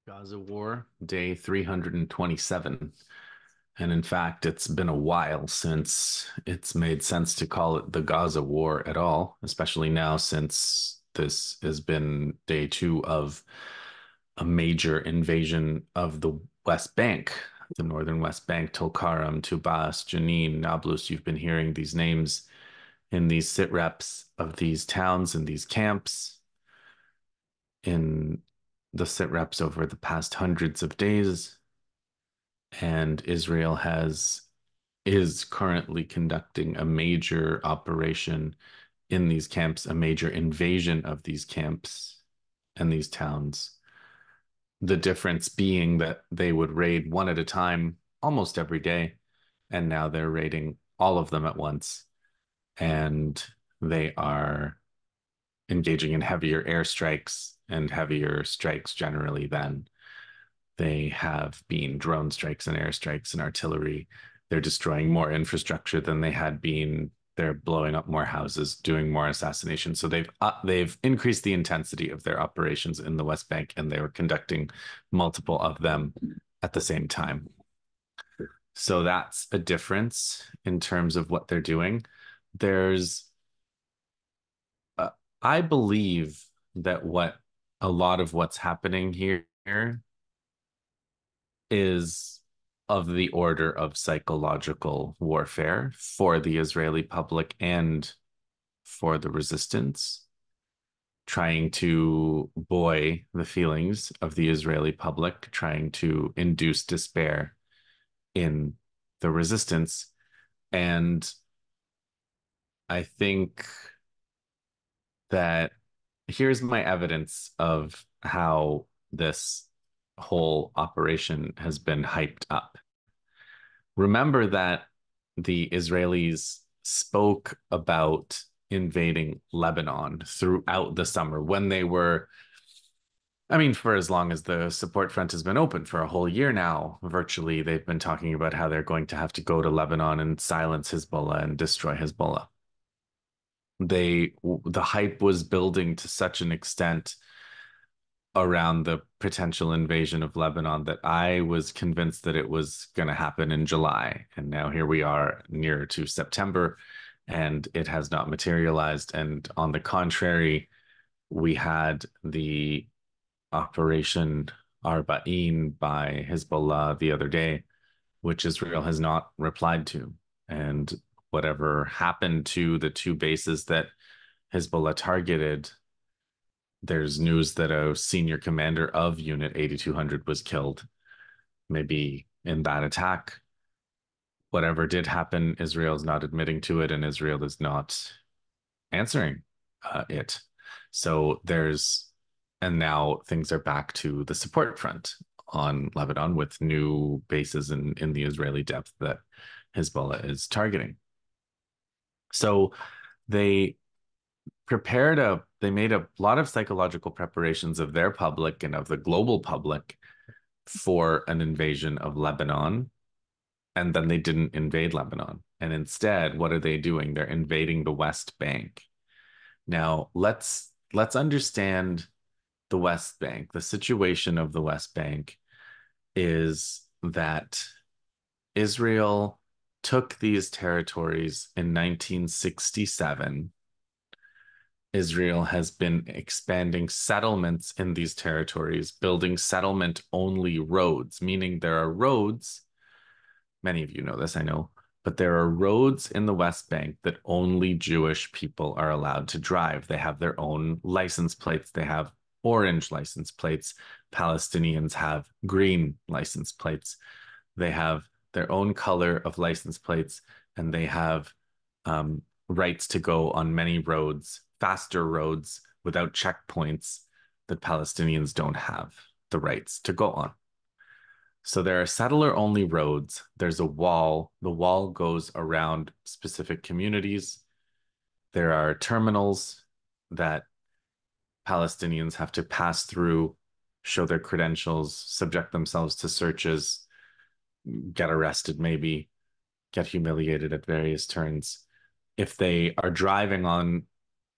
Gaza War, day 327. And in fact, it's been a while since it's made sense to call it the Gaza War at all, especially now since this has been day two of a major invasion of the West Bank, the northern West Bank, Tulkarem, Tubas, Jenin, Nablus. You've been hearing these names in these sit reps of these towns and these camps in the sit reps over the past hundreds of days. And Israel has is currently conducting a major operation in these camps, a major invasion of these camps and these towns. The difference being that they would raid one at a time almost every day, and now they're raiding all of them at once. And they are engaging in heavier airstrikes and heavier strikes generally than they have been drone strikes and airstrikes and artillery. They're destroying more infrastructure than they had been. They're blowing up more houses, doing more assassination. So they've increased the intensity of their operations in the West Bank, and they were conducting multiple of them at the same time. So that's a difference in terms of what they're doing. There's, uh, I believe that what a lot of what's happening here is of the order of psychological warfare for the Israeli public and for the resistance, trying to buoy the feelings of the Israeli public, trying to induce despair in the resistance. And I think that here's my evidence of how this whole operation has been hyped up. Remember that the Israelis spoke about invading Lebanon throughout the summer when they were, I mean, for as long as the support front has been open for a whole year now, virtually, they've been talking about how they're going to have to go to Lebanon and silence Hizbollah and destroy Hizbollah. The hype was building to such an extent around the potential invasion of Lebanon that I was convinced that it was going to happen in July. And now here we are near to September, and it has not materialized. And on the contrary, we had the Operation Arba'in by Hezbollah the other day, which Israel has not replied to. And whatever happened to the two bases that Hezbollah targeted, there's news that a senior commander of Unit 8200 was killed, maybe in that attack. Whatever did happen, Israel is not admitting to it, and Israel is not answering it. So and now things are back to the support front on Lebanon with new bases in the Israeli depth that Hezbollah is targeting. So they they made a lot of psychological preparations of their public and of the global public for an invasion of Lebanon, and then they didn't invade Lebanon. And instead, what are they doing? They're invading the West Bank. Now, let's understand the West Bank. The situation of the West Bank is that Israel took these territories in 1967. Israel has been expanding settlements in these territories, building settlement only roads, meaning there are roads. Many of you know this, I know, but there are roads in the West Bank that only Jewish people are allowed to drive. They have their own license plates, they have orange license plates. Palestinians have green license plates. They have their own color of license plates, and they have rights to go on many roads, faster roads without checkpoints that Palestinians don't have the rights to go on. So there are settler only roads. There's a wall. The wall goes around specific communities. There are terminals that Palestinians have to pass through, show their credentials, subject themselves to searches, get arrested, maybe get humiliated at various turns. If they are driving on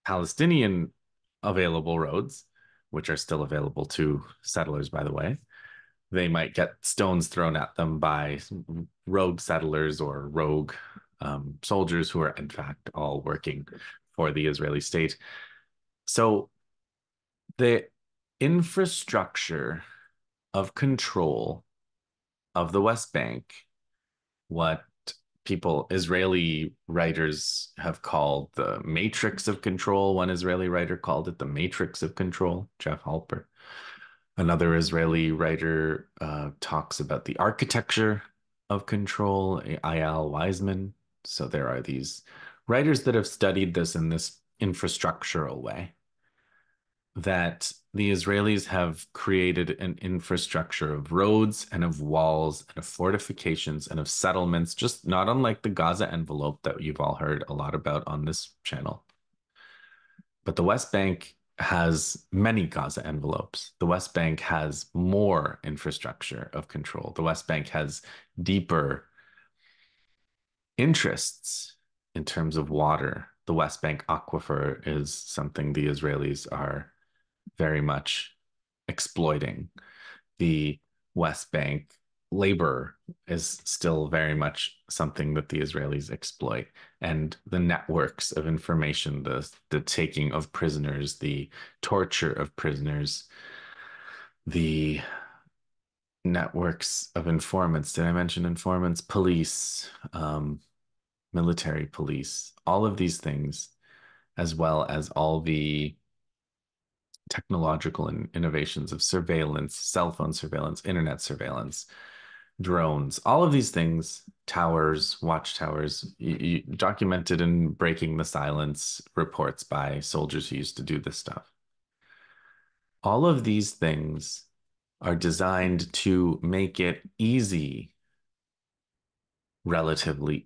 Palestinian available roads, which are still available to settlers, by the way. They might get stones thrown at them by rogue settlers or rogue soldiers who are, in fact, all working for the Israeli state. So the infrastructure of control of the West Bank, what people, Israeli writers have called the matrix of control. One Israeli writer called it the matrix of control, Jeff Halper. Another Israeli writer talks about the architecture of control, Eyal Weizman. So there are these writers that have studied this in this infrastructural way, that the Israelis have created an infrastructure of roads and of walls and of fortifications and of settlements, just not unlike the Gaza envelope that you've all heard a lot about on this channel. But the West Bank has many Gaza envelopes. The West Bank has more infrastructure of control. The West Bank has deeper interests in terms of water. The West Bank aquifer is something the Israelis are very much exploiting. The West Bank labor is still very much something that the Israelis exploit. And the networks of information, the taking of prisoners, the torture of prisoners, the networks of informants. Did I mention informants? Police, military police, all of these things, as well as all the technological innovations of surveillance, cell phone surveillance, internet surveillance, drones, all of these things, towers, watchtowers, documented in Breaking the Silence reports by soldiers who used to do this stuff. All of these things are designed to make it easy, relatively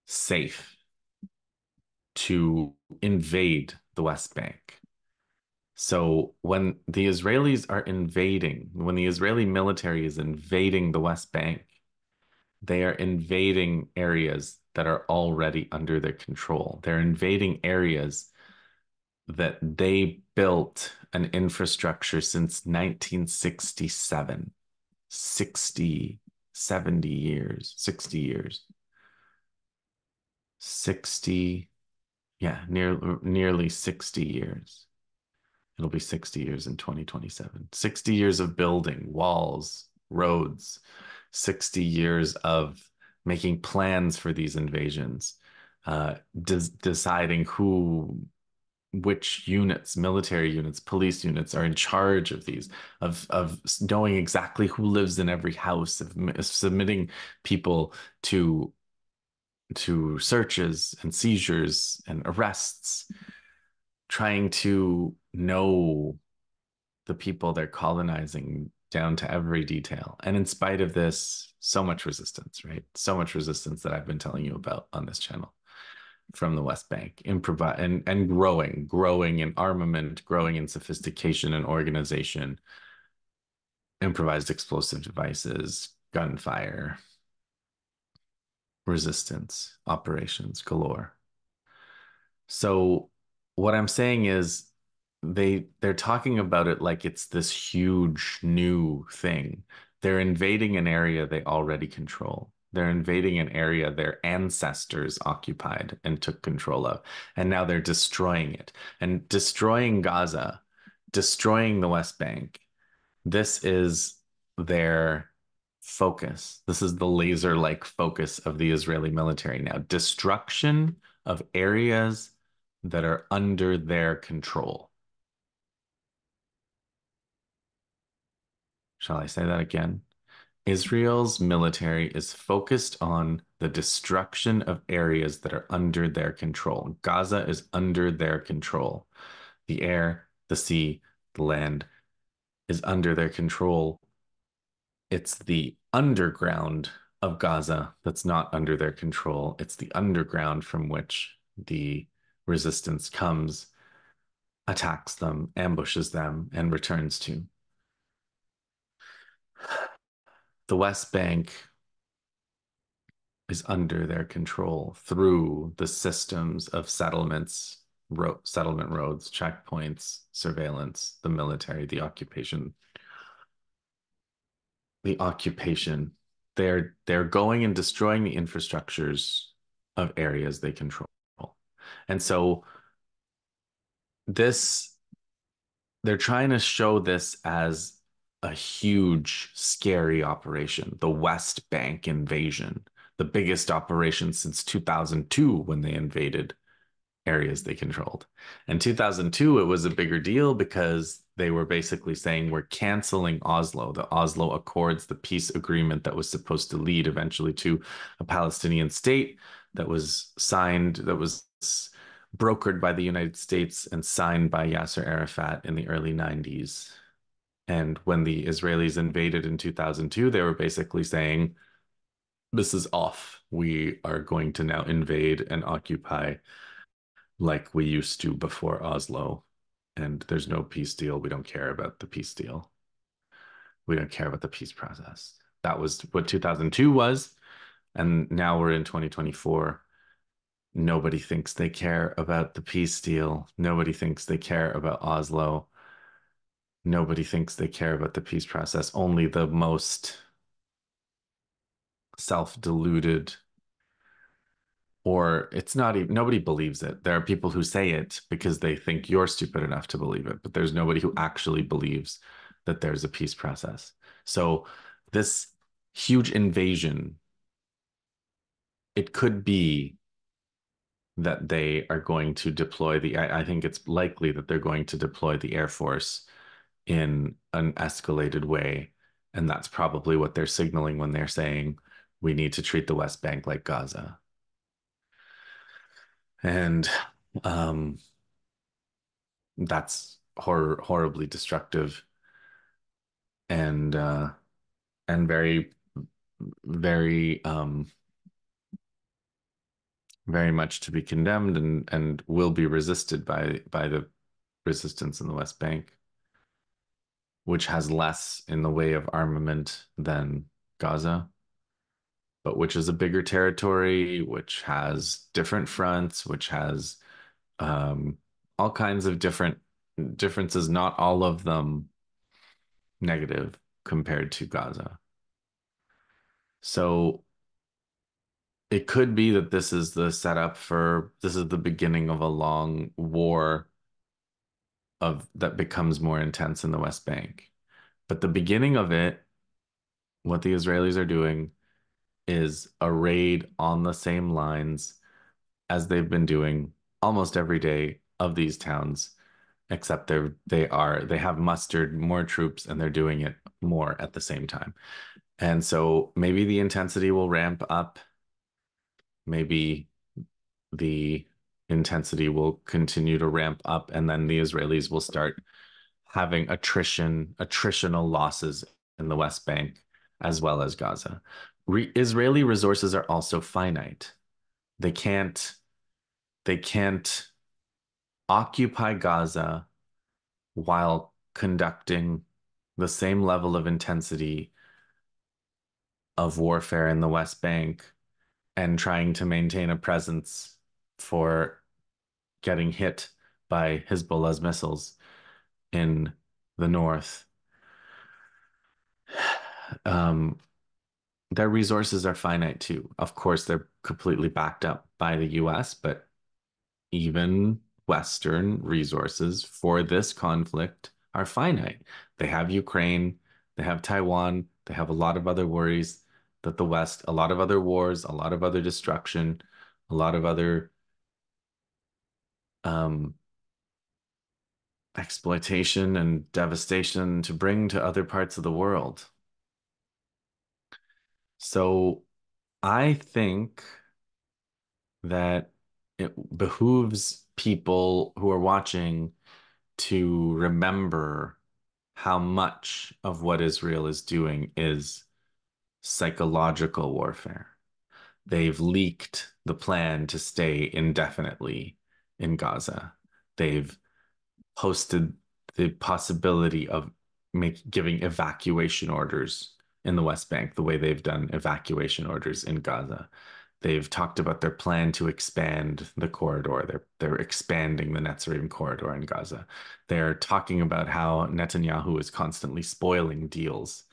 safe to invade the West Bank. So when the Israelis are invading, when the Israeli military is invading the West Bank, they are invading areas that are already under their control. They're invading areas that they built an infrastructure since 1967, 60, 70 years, 60 years, 60, yeah, nearly 60 years. It'll be 60 years in 2027. 60 years of building walls, roads, 60 years of making plans for these invasions, deciding which units, military units, police units are in charge of these, of knowing exactly who lives in every house, of submitting people to searches and seizures and arrests, trying to know the people they're colonizing down to every detail. And in spite of this, so much resistance, right? So much resistance that I've been telling you about on this channel from the West Bank, and growing in armament, growing in sophistication and organization, improvised explosive devices, gunfire, resistance, operations galore. So what I'm saying is they're talking about it like it's this huge new thing. They're invading an area they already control. They're invading an area their ancestors occupied and took control of. And now they're destroying it. And destroying Gaza, destroying the West Bank. This is their focus. This is the laser-like focus of the Israeli military now. Destruction of areas that are under their control. Shall I say that again? Israel's military is focused on the destruction of areas that are under their control. Gaza is under their control. The air, the sea, the land is under their control. It's the underground of Gaza that's not under their control. It's the underground from which the resistance comes, attacks them, ambushes them, and returns to. The West Bank is under their control through the systems of settlements settlement roads, checkpoints, surveillance, the military, the occupation. They're going and destroying the infrastructures of areas they control. And so this they're trying to show this as a huge, scary operation, the West Bank invasion, the biggest operation since 2002 when they invaded areas they controlled. In 2002, it was a bigger deal because they were basically saying we're canceling Oslo, the Oslo Accords, the peace agreement that was supposed to lead eventually to a Palestinian state that was signed, that was brokered by the United States and signed by Yasser Arafat in the early 90s. And when the Israelis invaded in 2002, they were basically saying, this is off. We are going to now invade and occupy like we used to before Oslo. And there's no peace deal. We don't care about the peace deal. We don't care about the peace process. That was what 2002 was. And now we're in 2024. Nobody thinks they care about the peace deal. Nobody thinks they care about Oslo. Nobody thinks they care about the peace process. Only the most self-deluded, or it's not even, nobody believes it. There are people who say it because they think you're stupid enough to believe it, but there's nobody who actually believes that there's a peace process. So this huge invasion, it could be that they are going to deploy I think it's likely that they're going to deploy the Air Force in an escalated way. And that's probably what they're signaling when they're saying we need to treat the West Bank like Gaza. And um, that's horribly destructive and and very, very, very much to be condemned and will be resisted by the resistance in the West Bank, which has less in the way of armament than Gaza, but which is a bigger territory, which has different fronts, which has um, all kinds of different differences, not all of them negative compared to Gaza. So it could be that this is the setup for this is the beginning of a long war of that becomes more intense in the West Bank. But the beginning of it, what the Israelis are doing is a raid on the same lines as they've been doing almost every day of these towns, except they have mustered more troops and they're doing it more at the same time. And so maybe the intensity will ramp up. Maybe the intensity will continue to ramp up, and then the Israelis will start having attritional losses in the West Bank as well as Gaza. Israeli resources are also finite. They can't they can't occupy Gaza while conducting the same level of intensity of warfare in the West Bank and trying to maintain a presence for getting hit by Hizbollah's missiles in the north. Um, their resources are finite too. Of course, they're completely backed up by the US, but even Western resources for this conflict are finite. They have Ukraine, they have Taiwan, they have a lot of other worries that the West, a lot of other wars, a lot of other destruction, a lot of other um, exploitation and devastation to bring to other parts of the world. So I think that it behooves people who are watching to remember how much of what Israel is doing is psychological warfare. They've leaked the plan to stay indefinitely in Gaza. They've posted the possibility of giving evacuation orders in the West Bank the way they've done evacuation orders in Gaza. They've talked about their plan to expand the corridor. They're expanding the Netzarim corridor in Gaza. They're talking about how Netanyahu is constantly spoiling deals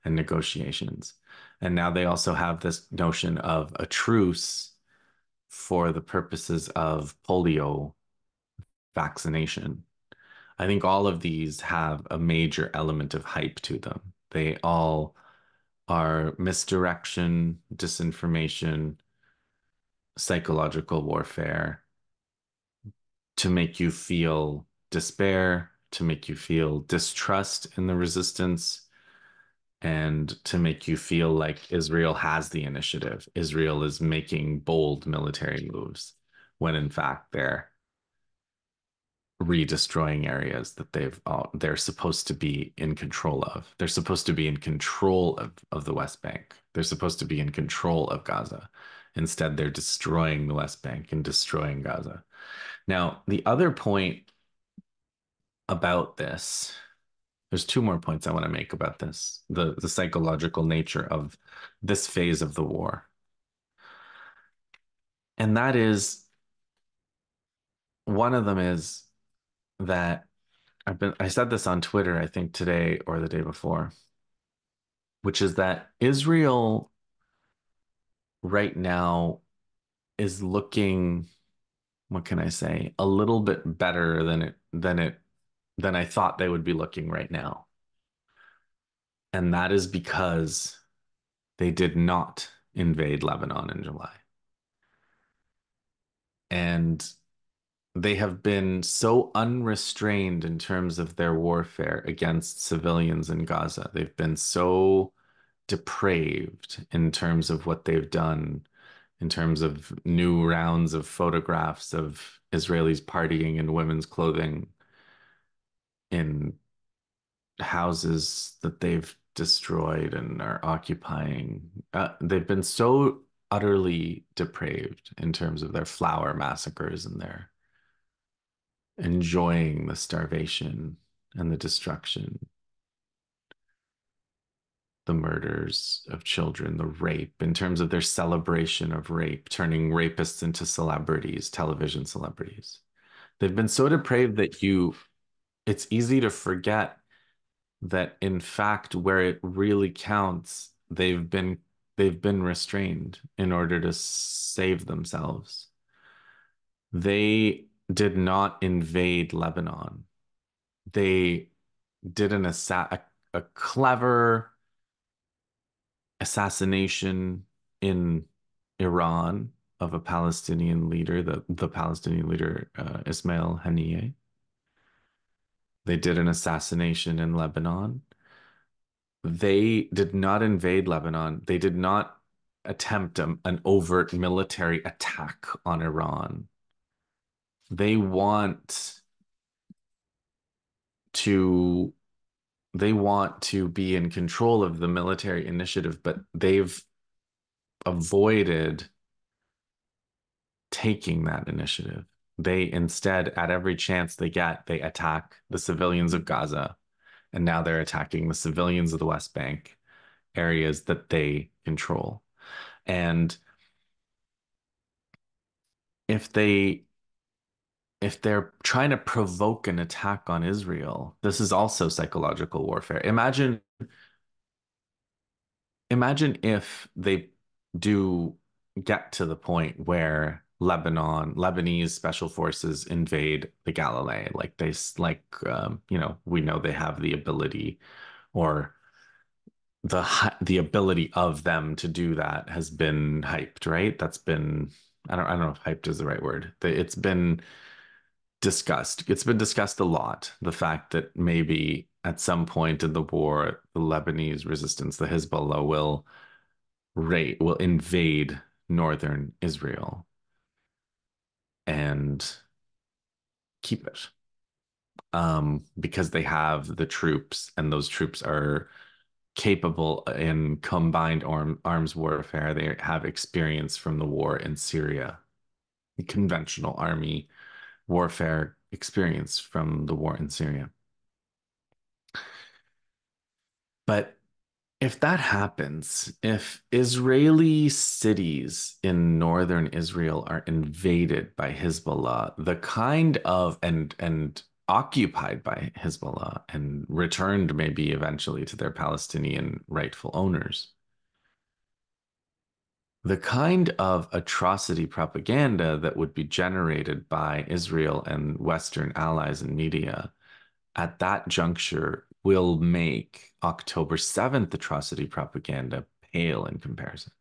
and negotiations. And now they also have this notion of a truce for the purposes of polio vaccination. I think all of these have a major element of hype to them. They all are misdirection, disinformation, psychological warfare to make you feel despair, to make you feel distrust in the resistance, and to make you feel like Israel has the initiative. Israel is making bold military moves when in fact redestroying areas that they're supposed to be in control of. They're supposed to be in control of the West Bank. They're supposed to be in control of Gaza. Instead, they're destroying the West Bank and destroying Gaza. Now, the other point about this, there's two more points I want to make about this, the psychological nature of this phase of the war. And that is, one of them is that I said this on Twitter, I think today or the day before, which is that Israel right now is looking, what can I say, a little bit better than I thought they would be looking right now. And that is because they did not invade Lebanon in July. And they have been so unrestrained in terms of their warfare against civilians in Gaza. They've been so depraved in terms of what they've done, in terms of new rounds of photographs of Israelis partying in women's clothing in houses that they've destroyed and are occupying. They've been so utterly depraved in terms of their flower massacres and their enjoying the starvation and the destruction, the murders of children, the rape, in terms of their celebration of rape, turning rapists into celebrities, television celebrities. They've been so depraved that it's easy to forget that in fact, where it really counts, they've been restrained in order to save themselves. They did not invade Lebanon. They did a clever assassination in Iran of a Palestinian leader, the Palestinian leader Ismail Haniyeh. They did an assassination in Lebanon. They did not invade Lebanon. They did not attempt an overt military attack on Iran. They want to they want to be in control of the military initiative, but they've avoided taking that initiative. They instead, at every chance they get, they attack the civilians of Gaza, and now they're attacking the civilians of the West Bank, areas that they control. And if they if they're trying to provoke an attack on Israel, this is also psychological warfare. Imagine if they do get to the point where Lebanese special forces invade the Galilee, like we know they have the ability, or the ability of them to do that has been hyped, right? That's been, I don't know if hyped is the right word. It's been discussed. It's been discussed a lot. The fact that maybe at some point in the war, the Lebanese resistance, the Hizbollah, will invade northern Israel and keep it, because they have the troops, and those troops are capable in combined arms warfare. They have experience from the war in Syria, conventional army warfare experience from the war in Syria. But If that happens, if Israeli cities in northern Israel are invaded by Hezbollah, the kind of and occupied by Hezbollah and returned maybe eventually to their Palestinian rightful owners, the kind of atrocity propaganda that would be generated by Israel and Western allies and media at that juncture will make October 7th atrocity propaganda pale in comparison.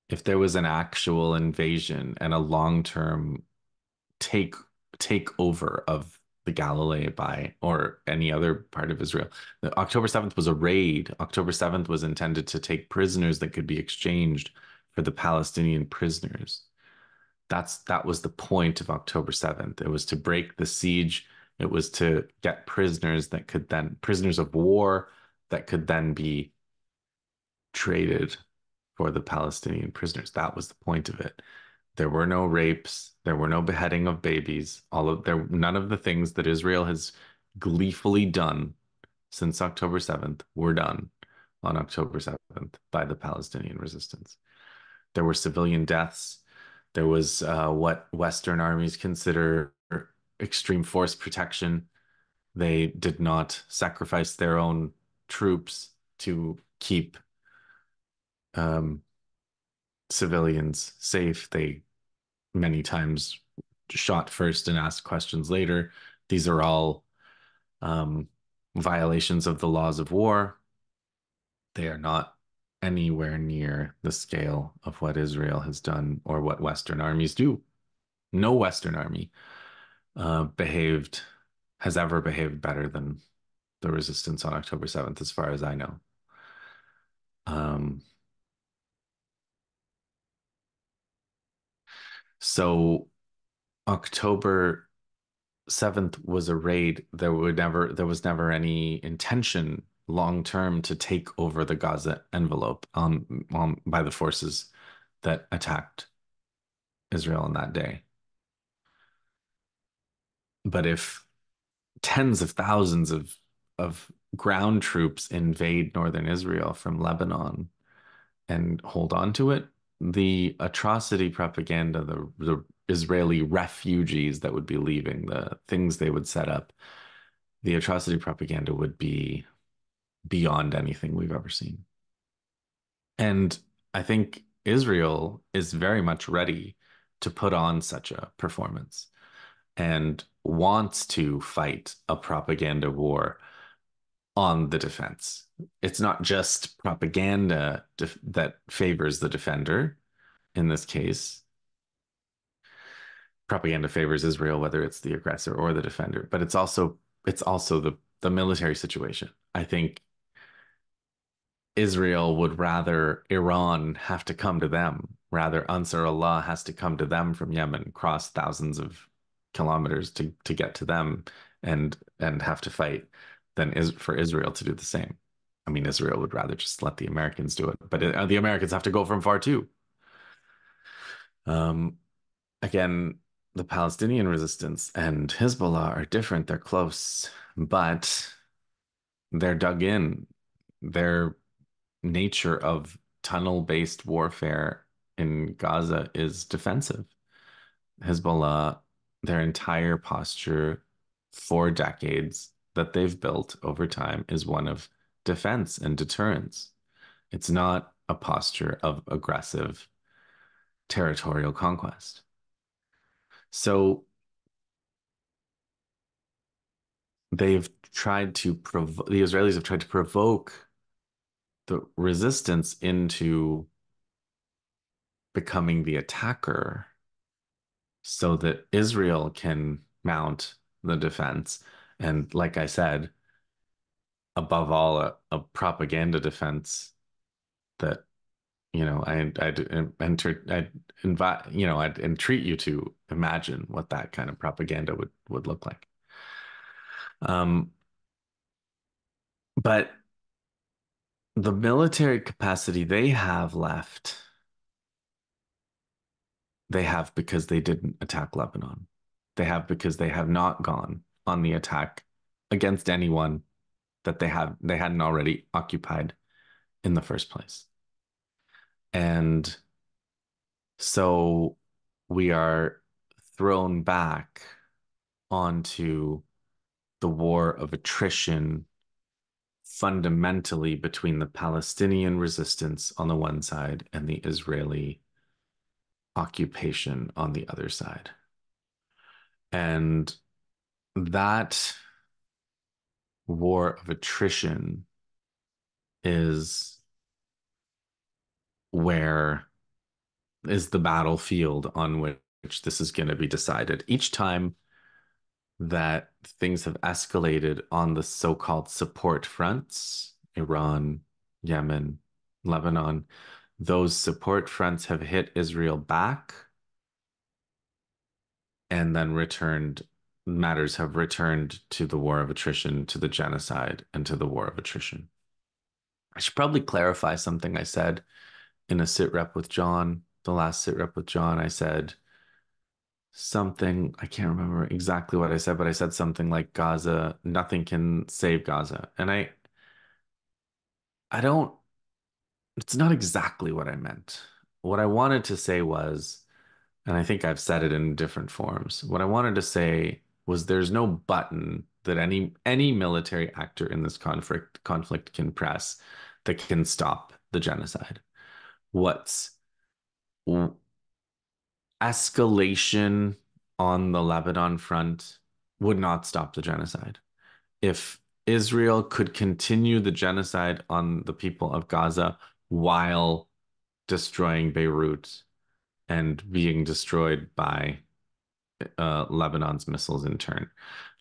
If there was an actual invasion and a long-term take takeover of the Galilee by or any other part of Israel. October 7th was a raid. October 7th was intended to take prisoners that could be exchanged for the Palestinian prisoners. That was the point of October 7th. It was to break the siege. It was to get prisoners that could then prisoners of war that could then be traded for the Palestinian prisoners. That was the point of it. There were no rapes, there were no beheading of babies, all of there none of the things that Israel has gleefully done since October 7th were done on October 7th by the Palestinian resistance. There were civilian deaths. There was what Western armies consider extreme force protection. They did not sacrifice their own troops to keep um, civilians safe. They many times shot first and asked questions later. These are all um, violations of the laws of war. They are not anywhere near the scale of what Israel has done or what Western armies do. No Western army behaved has ever behaved better than the resistance on October 7th, as far as I know. Um, so October 7th was a raid. There was never any intention long term to take over the Gaza envelope by the forces that attacked Israel on that day. But if tens of thousands of ground troops invade northern Israel from Lebanon and hold on to it, the atrocity propaganda, the Israeli refugees that would be leaving, the things they would set up, the atrocity propaganda would be beyond anything we've ever seen. And I think Israel is very much ready to put on such a performance and wants to fight a propaganda war on the defense. It's not just propaganda that favors the defender in this case. Propaganda favors Israel, whether it's the aggressor or the defender, but it's also the military situation. I think Israel would rather Iran have to come to them, rather Ansar Allah has to come to them from Yemen, cross thousands of kilometers to get to them and have to fight than is for Israel to do the same. I mean, Israel would rather just let the Americans do it, but the Americans have to go from far too. Um, Again, the Palestinian resistance and Hezbollah are different. They're close, but they're dug in. Their nature of tunnel-based warfare in Gaza is defensive. Hezbollah, their entire posture for decades that they've built over time is one of defense and deterrence. It's not a posture of aggressive territorial conquest. So the Israelis have tried to provoke the resistance into becoming the attacker so that Israel can mount the defense. And like I said, above all, a propaganda defense that, I'd invite, I'd entreat you to imagine what that kind of propaganda would look like. Um, but the military capacity they have left, they have because they didn't attack Lebanon. They have because they have not gone on the attack against anyone that they hadn't already occupied in the first place. And so we are thrown back onto the war of attrition fundamentally between the Palestinian resistance on the one side and the Israeli occupation on the other side. And that war of attrition is where is the battlefield on which this is going to be decided. Each time that things have escalated on the so-called support fronts, Iran, Yemen, Lebanon, those support fronts have hit Israel back and then returned, matters have returned to the war of attrition, to the genocide, and to the war of attrition. I should probably clarify something I said in a sit rep with John, the last sit rep with John. I said something, I can't remember exactly what I said, but I said something like Gaza, nothing can save Gaza. And I don't, it's not exactly what I meant. What I wanted to say was, and I think I've said it in different forms. What I wanted to say was there's no button that any military actor in this conflict can press that can stop the genocide. What's escalation on the Lebanon front would not stop the genocide. If Israel could continue the genocide on the people of Gaza while destroying Beirut and being destroyed by Lebanon's missiles in turn.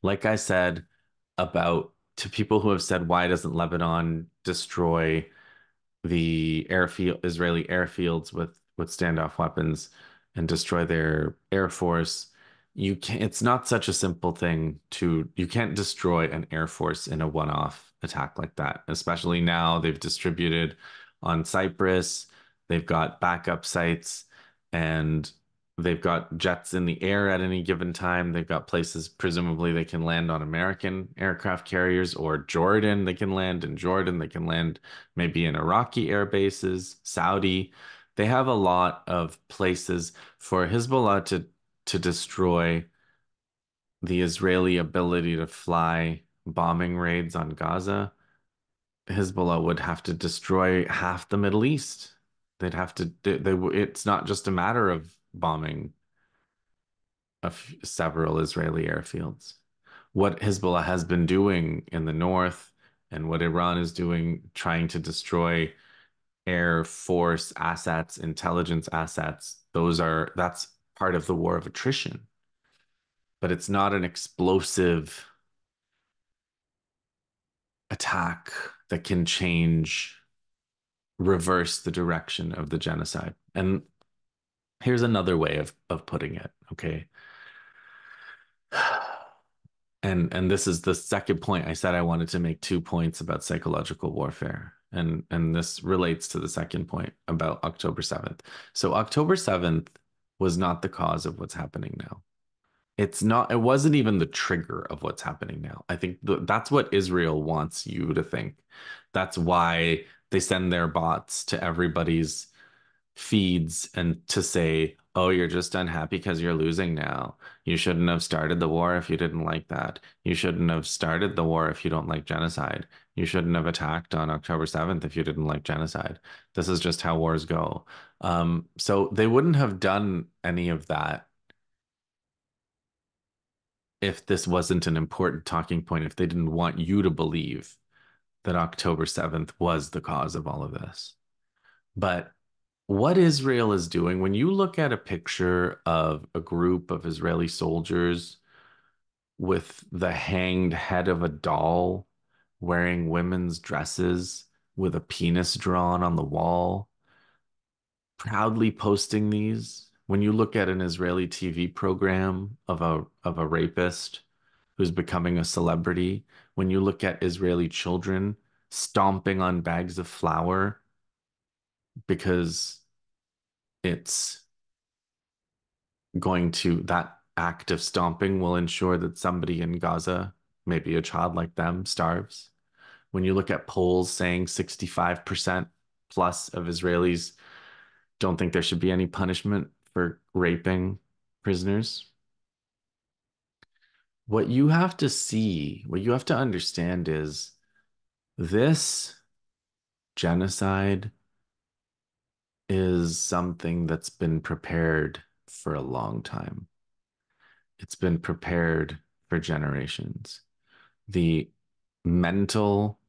Like I said about to people who have said, why doesn't Lebanon destroy the airfield Israeli airfields with standoff weapons and destroy their air force? You can't, it's not such a simple thing to, you can't destroy an air force in a one-off attack like that, especially now they've distributed on Cyprus, they've got backup sites, and they've got jets in the air at any given time. They've got places, presumably, they can land on American aircraft carriers, or Jordan, they can land in Jordan, they can land maybe in Iraqi air bases, Saudi. They have a lot of places for Hizbollah to destroy the Israeli ability to fly bombing raids on Gaza. Hezbollah would have to destroy half the Middle East. They'd have to, it's not just a matter of bombing several Israeli airfields. What Hezbollah has been doing in the north and what Iran is doing, trying to destroy air force assets, intelligence assets, that's part of the war of attrition. But it's not an explosive attack that can reverse the direction of the genocide. And here's another way of putting it, okay? And this is the second point. I said I wanted to make 2 points about psychological warfare. And this relates to the second point about October 7th. So October 7th was not the cause of what's happening now. It's not, it wasn't even the trigger of what's happening now. I think that's what Israel wants you to think. That's why they send their bots to everybody's feeds and to say, oh, you're just unhappy because you're losing now. You shouldn't have started the war if you didn't like that. You shouldn't have started the war if you don't like genocide. You shouldn't have attacked on October 7th if you didn't like genocide. This is just how wars go. So they wouldn't have done any of that if this wasn't an important talking point, if they didn't want you to believe that October 7th was the cause of all of this. But what Israel is doing, when you look at a picture of a group of Israeli soldiers with the hanged head of a doll wearing women's dresses with a penis drawn on the wall, proudly posting these, when you look at an Israeli TV program of a rapist who's becoming a celebrity, when you look at Israeli children stomping on bags of flour because it's that act of stomping will ensure that somebody in Gaza, maybe a child like them, starves. when you look at polls saying 65% plus of Israelis don't think there should be any punishment for raping prisoners. What you have to see, what you have to understand is this genocide is something that's been prepared for a long time. It's been prepared for generations. The mental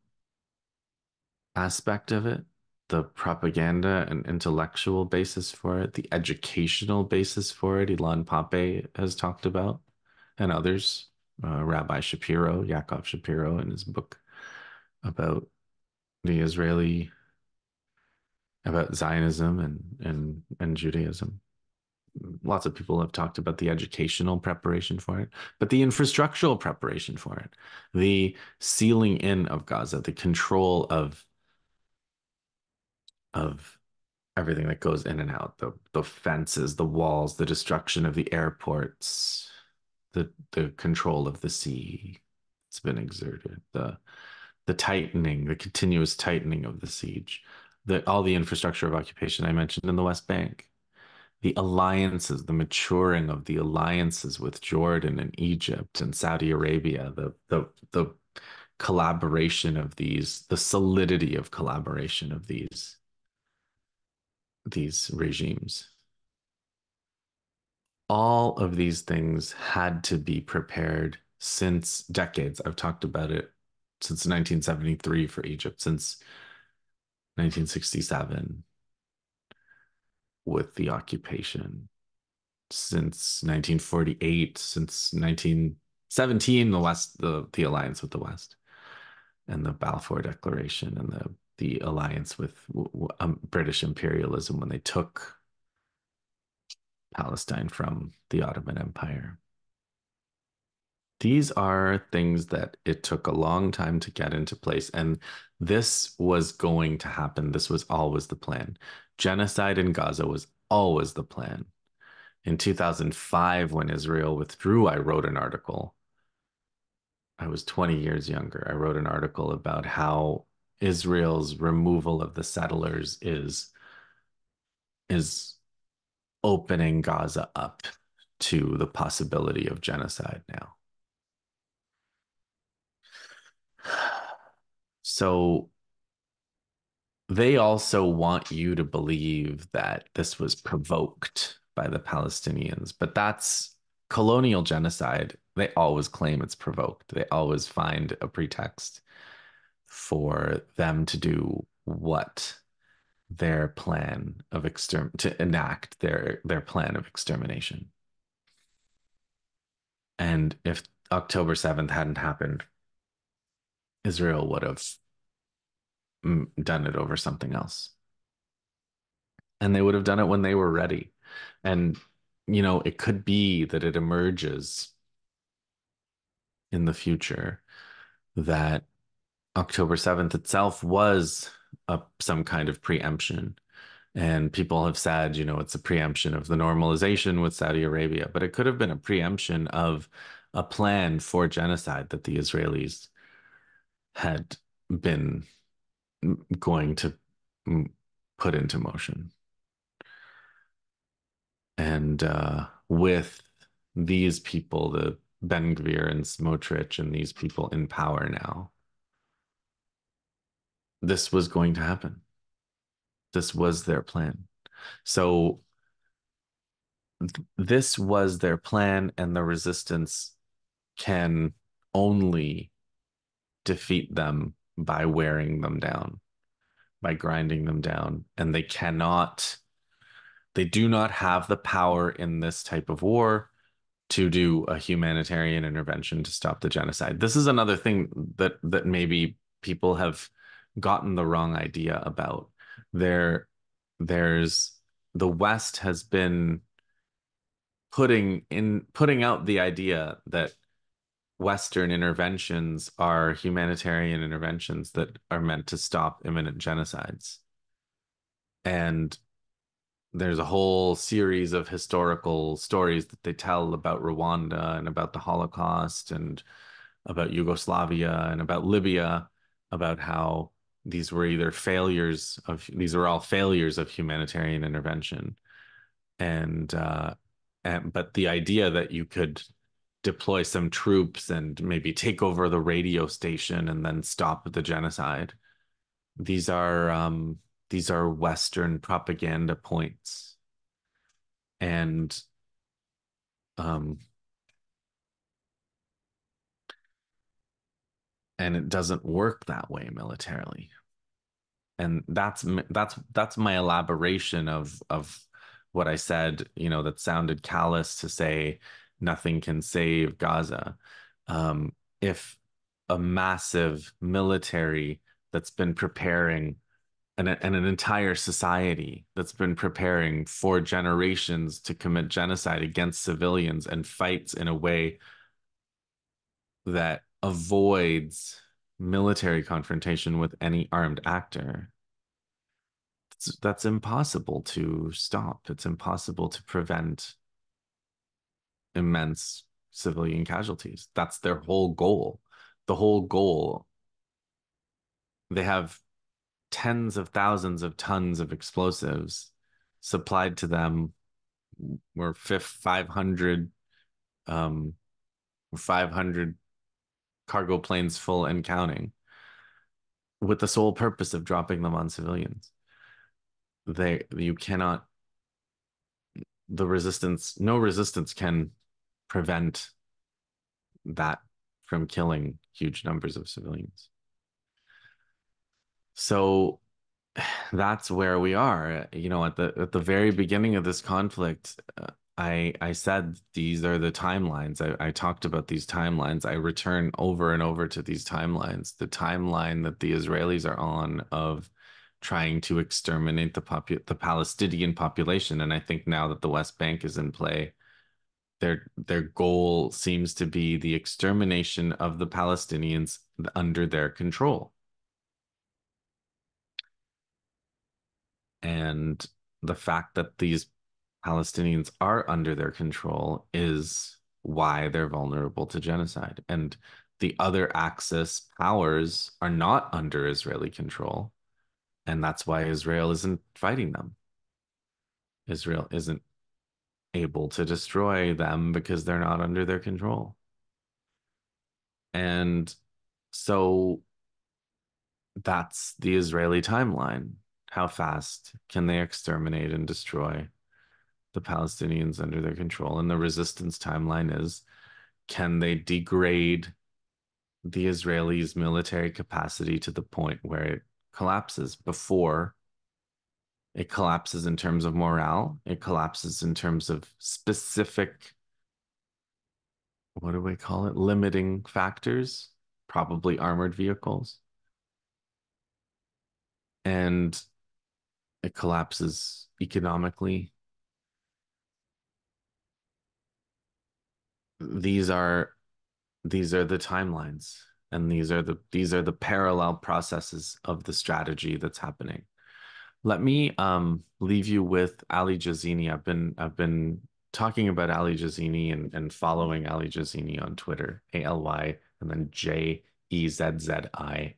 aspect of it, the propaganda and intellectual basis for it, the educational basis for it, Ilan Pappé has talked about, and others, Rabbi Shapiro, Yaakov Shapiro, in his book about the Israeli, about Zionism and Judaism. Lots of people have talked about the educational preparation for it, but the infrastructural preparation for it, the sealing in of Gaza, the control of everything that goes in and out, the fences, the walls, the destruction of the airports, the control of the sea. It's been exerted. The tightening, the continuous tightening of the siege, all the infrastructure of occupation I mentioned in the West Bank, the alliances, the maturing of the alliances with Jordan and Egypt and Saudi Arabia, the collaboration of these, the solidity of collaboration of these regimes. All of these things had to be prepared since decades. I've talked about it since 1973 for Egypt, since 1967 with the occupation, since 1948, since 1917, the West, the alliance with the West, and the Balfour Declaration, and the alliance with British imperialism when they took Palestine from the Ottoman Empire. These are things that it took a long time to get into place, and this was going to happen. This was always the plan. Genocide in Gaza was always the plan. In 2005, when Israel withdrew, I wrote an article. I was 20 years younger. I wrote an article about how Israel's removal of the settlers is opening Gaza up to the possibility of genocide now. So they also want you to believe that this was provoked by the Palestinians, but that's colonial genocide. They always claim it's provoked. They always find a pretext for them to do what their plan of to enact their plan of extermination. And if October 7th hadn't happened, Israel would have done it over something else. And they would have done it when they were ready. And, it could be that it emerges in the future that October 7th itself was some kind of preemption. And people have said, it's a preemption of the normalization with Saudi Arabia, but it could have been a preemption of a plan for genocide that the Israelis had been going to put into motion. And with these people, the Ben Gvir and Smotrich and these people in power now, this was going to happen. This was their plan. So this was their plan, and the resistance can only defeat them by wearing them down, by grinding them down. And they do not have the power in this type of war to do a humanitarian intervention to stop the genocide. This is another thing that maybe people have gotten the wrong idea about. There's the West has been putting out the idea that Western interventions are humanitarian interventions that are meant to stop imminent genocides. And there's a whole series of historical stories that they tell about Rwanda and about the Holocaust and about Yugoslavia and about Libya about how these were all failures of humanitarian intervention. And but the idea that you could deploy some troops and maybe take over the radio station and then stop the genocide. These are these are Western propaganda points, and um, it doesn't work that way militarily. And that's my elaboration of what I said, that sounded callous to say nothing can save Gaza. If a massive military that's been preparing and an entire society that's been preparing for generations to commit genocide against civilians and fights in a way that avoids military confrontation with any armed actor, that's impossible to stop. It's impossible to prevent immense civilian casualties. That's their whole goal. The whole goal, they have tens of thousands of tons of explosives supplied to them. We're 500 um 500 cargo planes full and counting, with the sole purpose of dropping them on civilians. You cannot, no resistance can prevent that from killing huge numbers of civilians. So that's where we are. At the very beginning of this conflict, I said these are the timelines. I talked about these timelines. I return over and over to these timelines. The timeline that the Israelis are on of trying to exterminate the Palestinian population, and I think now that the West Bank is in play, their goal seems to be the extermination of the Palestinians under their control. And the fact that these Palestinians are under their control is why they're vulnerable to genocide. And the other Axis powers are not under Israeli control. And that's why Israel isn't fighting them. Israel isn't able to destroy them because they're not under their control. And so that's the Israeli timeline. How fast can they exterminate and destroy the Palestinians under their control? And the resistance timeline is, can they degrade the Israelis' military capacity to the point where it collapses before it collapses in terms of morale, it collapses in terms of specific, what do we call it? Limiting factors, probably armored vehicles. And it collapses economically. These are the timelines, and these are the parallel processes of the strategy that's happening. Let me leave you with Ali Jazini. I've been talking about Ali Jazini and following Ali Jazini on Twitter, ALY and then JEZZINI.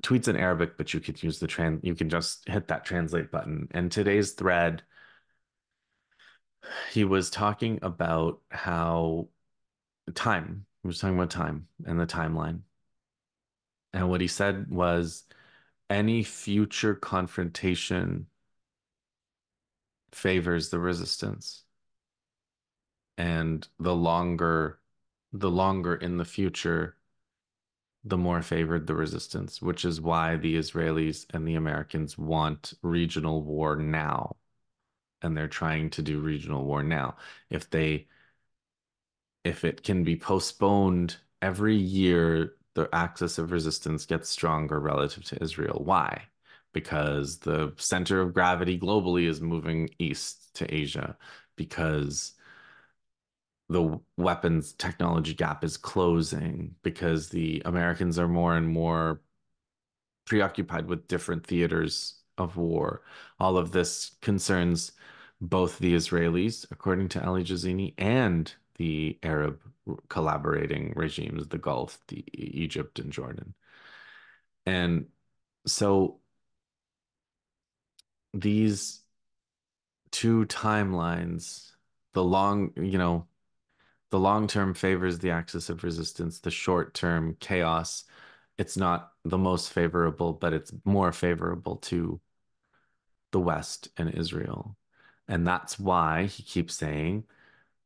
Tweets in Arabic, but you can just hit that translate button. And today's thread, he was talking about how time. He was talking about time and the timeline. And what he said was any future confrontation favors the resistance. And the longer in the future, the more favored the resistance, which is why the Israelis and the Americans want regional war now. And they're trying to do regional war now. If it can be postponed every year, the axis of resistance gets stronger relative to Israel. Why? Because the center of gravity globally is moving east to Asia, because the weapons technology gap is closing, because the Americans are more and more preoccupied with different theaters of war. All of this concerns both the Israelis, according to Ali Jazini, and the Arab collaborating regimes, the Gulf, the Egypt and Jordan. And so these two timelines, the long term favors the axis of resistance, the short term chaos. It's not the most favorable, but it's more favorable to the West and Israel. And that's why he keeps saying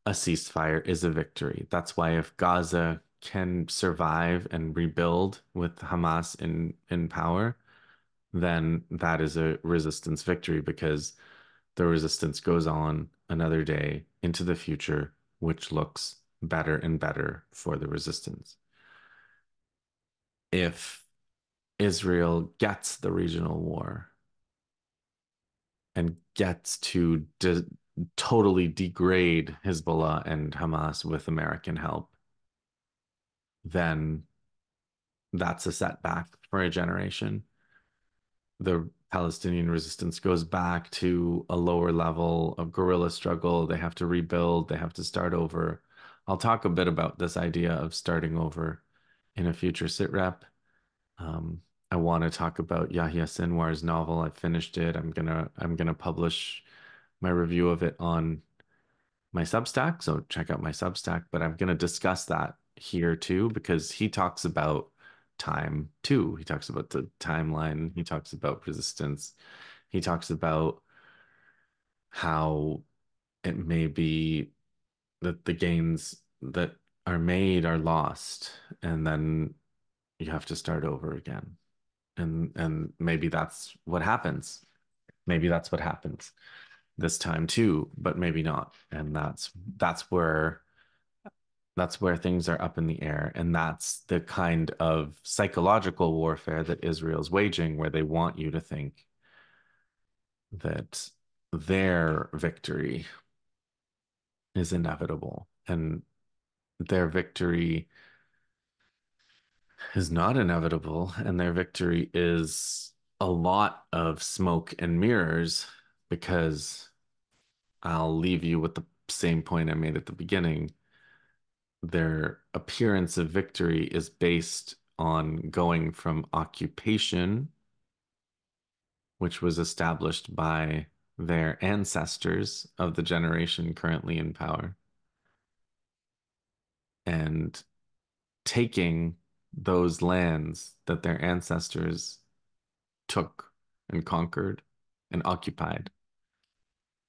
a ceasefire is a victory. That's why if Gaza can survive and rebuild with Hamas in power, then that is a resistance victory because the resistance goes on another day into the future, which looks better and better for the resistance. If Israel gets the regional war and gets to totally degrade Hizbollah and Hamas with American help, then that's a setback for a generation. The Palestinian resistance goes back to a lower level of guerrilla struggle. They have to rebuild, they have to start over. I'll talk a bit about this idea of starting over in a future sit rep. Um, I want to talk about Yahya Sinwar's novel. I finished it. I'm gonna publish my review of it on my Substack, so check out my Substack. But I'm gonna discuss that here too because he talks about time too. He talks about the timeline. He talks about resistance. He talks about how it may be that the gains that are made are lost, and then you have to start over again. And maybe that's what happens. Maybe that's what happens this time too, but maybe not. And that's where that's where things are up in the air. And that's the kind of psychological warfare that Israel's waging, where they want you to think that their victory is inevitable and their victory is not inevitable, and their victory is a lot of smoke and mirrors because I'll leave you with the same point I made at the beginning. Their appearance of victory is based on going from occupation, which was established by their ancestors of the generation currently in power, and taking those lands that their ancestors took and conquered and occupied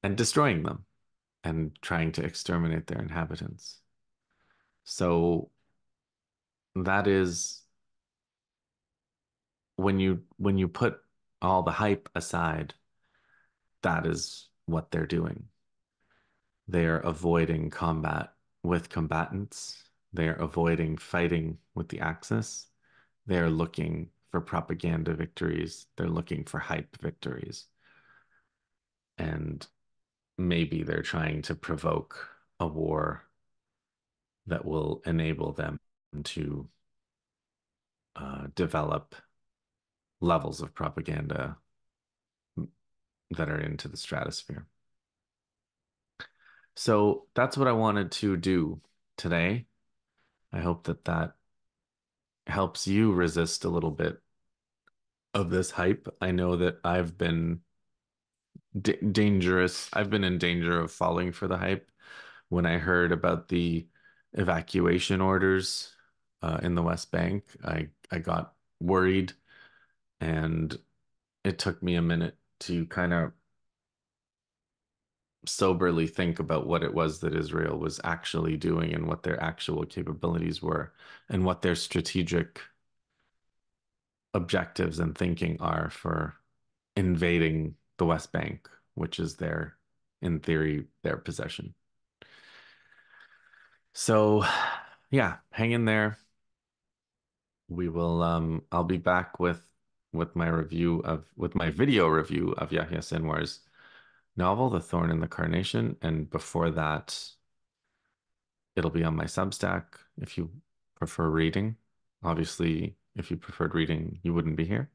and destroying them and trying to exterminate their inhabitants. So that is when you put all the hype aside, that is what they're doing. They are avoiding combat with combatants. They are avoiding fighting with the Axis. They are looking for propaganda victories. They're looking for hype victories. And maybe they're trying to provoke a war that will enable them to develop levels of propaganda that are into the stratosphere. So that's what I wanted to do today. I hope that that helps you resist a little bit of this hype. I know that I've been dangerous. I've been in danger of falling for the hype when I heard about the evacuation orders in the West Bank. I got worried, and it took me a minute to kind of soberly think about what it was that Israel was actually doing and what their actual capabilities were and what their strategic objectives and thinking are for invading the West Bank, which is their, in theory, their possession. So, yeah, hang in there. We will I'll be back with my review of with my video review of Yahya Sinwar's novel, The Thorn in the Carnation, and before that it'll be on my Substack if you prefer reading. Obviously, if you preferred reading, you wouldn't be here.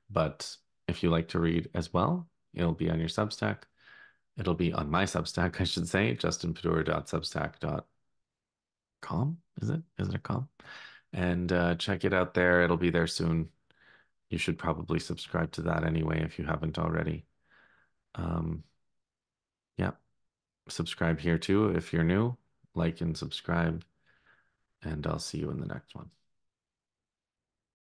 But if you like to read as well, it'll be on your Substack. It'll be on my Substack, I should say, justinpadour.substack.com. Calm? Is it? Is it a calm? And check it out there. It'll be there soon. You should probably subscribe to that anyway if you haven't already. Um, yeah, subscribe here too if you're new. Like and subscribe, and I'll see you in the next one.